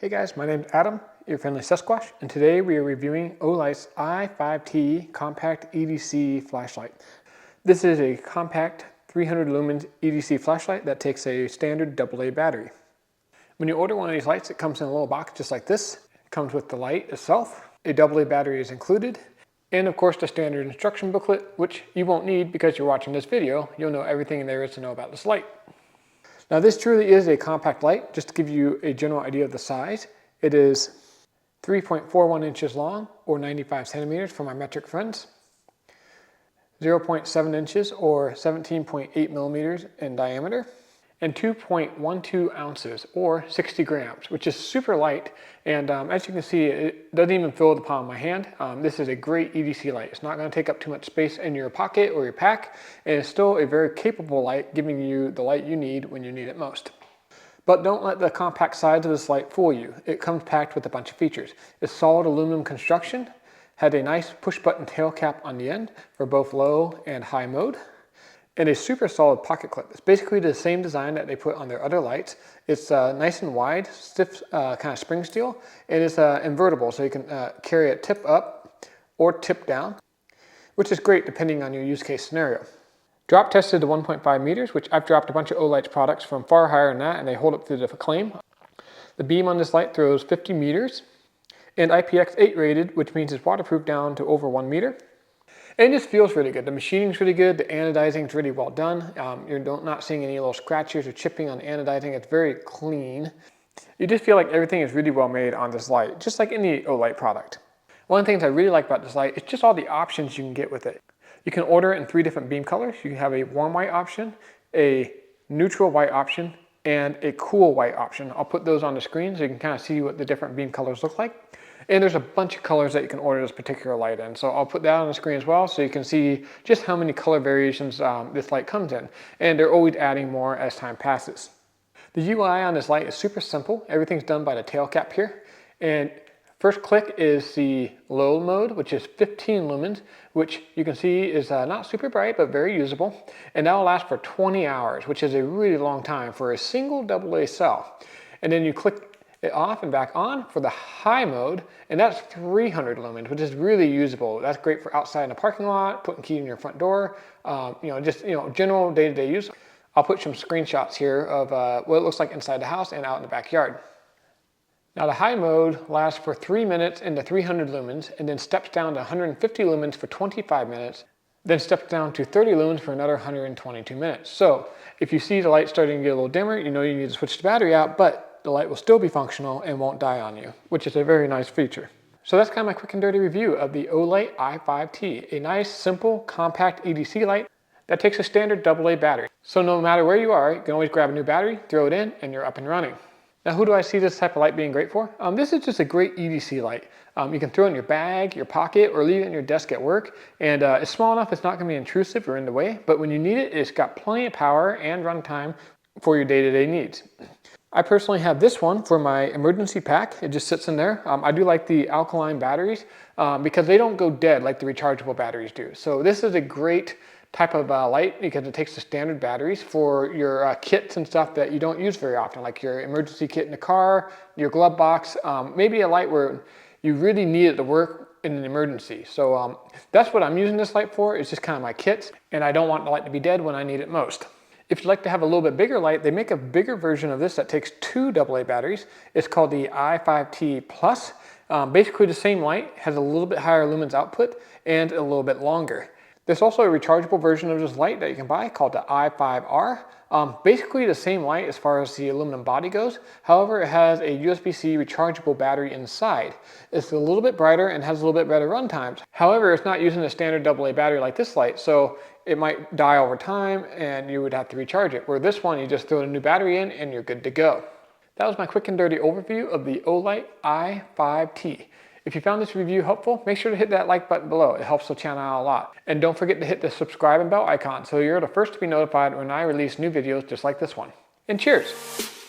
Hey guys, my name's Adam, your friendly Sasquatch, and today we are reviewing Olight's I5T compact EDC flashlight. This is a compact 300 lumens EDC flashlight that takes a standard AA battery. When you order one of these lights, it comes in a little box just like this. It comes with the light itself, a AA battery is included, and of course the standard instruction booklet, which you won't need because you're watching this video. You'll know everything there is to know about this light. Now this truly is a compact light. Just to give you a general idea of the size, it is 3.41 inches long or 95 centimeters for my metric friends, 0.7 inches or 17.8 millimeters in diameter, and 2.12 ounces or 60 grams, which is super light. And as you can see, it doesn't even fill the palm of my hand. This is a great EDC light. It's not going to take up too much space in your pocket or your pack, and it's still a very capable light, giving you the light you need when you need it most. But don't let the compact size of this light fool you. It comes packed with a bunch of features. It's solid aluminum construction, had a nice push button tail cap on the end for both low and high mode, and a super solid pocket clip. It's basically the same design that they put on their other lights. It's nice and wide, stiff kind of spring steel, and it's invertible, so you can carry it tip up or tip down, which is great depending on your use case scenario. Drop tested to 1.5 meters, which I've dropped a bunch of Olight's products from far higher than that, and they hold up to the claim. The beam on this light throws 50 meters, and IPX8 rated, which means it's waterproof down to over 1 meter. And it just feels really good. The machining's really good. The anodizing's really well done. You're not seeing any little scratches or chipping on the anodizing. It's very clean. You just feel like everything is really well made on this light, just like any Olight product. One of the things I really like about this light is just all the options you can get with it. You can order it in 3 different beam colors. You can have a warm white option, a neutral white option, and a cool white option. I'll put those on the screen so you can kind of see what the different beam colors look like. And there's a bunch of colors that you can order this particular light in. So I'll put that on the screen as well so you can see just how many color variations this light comes in. And they're always adding more as time passes. The UI on this light is super simple. Everything's done by the tail cap here. And first click is the low mode, which is 15 lumens, which you can see is not super bright, but very usable. And that will last for 20 hours, which is a really long time for a single AA cell. And then you click it off and back on for the high mode, and that's 300 lumens, which is really usable. That's great for outside in the parking lot, putting key in your front door, general day-to-day use. I'll put some screenshots here of what it looks like inside the house and out in the backyard. Now the high mode lasts for 3 minutes into 300 lumens, and then steps down to 150 lumens for 25 minutes, then steps down to 30 lumens for another 122 minutes. So if you see the light starting to get a little dimmer, you know you need to switch the battery out, but the light will still be functional and won't die on you, which is a very nice feature. So that's kind of my quick and dirty review of the Olight I5T, a nice, simple, compact EDC light that takes a standard AA battery. So no matter where you are, you can always grab a new battery, throw it in, and you're up and running. Now who do I see this type of light being great for? This is just a great EDC light. You can throw it in your bag, your pocket, or leave it in your desk at work. And it's small enough it's not going to be intrusive or in the way, but when you need it, it's got plenty of power and runtime for your day-to-day needs. I personally have this one for my emergency pack. It just sits in there. I do like the alkaline batteries because they don't go dead like the rechargeable batteries do. So this is a great type of light because it takes the standard batteries for your kits and stuff that you don't use very often, like your emergency kit in the car, your glove box, maybe a light where you really need it to work in an emergency. So that's what I'm using this light for. It's just kind of my kit, and I don't want the light to be dead when I need it most. If you'd like to have a little bit bigger light, they make a bigger version of this that takes 2 AA batteries. It's called the I5T Plus. Basically the same light, has a little bit higher lumens output and a little bit longer. There's also a rechargeable version of this light that you can buy called the I5R. Basically the same light as far as the aluminum body goes. However, it has a USB-C rechargeable battery inside. It's a little bit brighter and has a little bit better run times. However, it's not using a standard AA battery like this light, so it might die over time and you would have to recharge it. Where this one, you just throw a new battery in and you're good to go. That was my quick and dirty overview of the Olight I5T. If you found this review helpful, make sure to hit that like button below. It helps the channel out a lot. And don't forget to hit the subscribe and bell icon so you're the first to be notified when I release new videos just like this one. And cheers!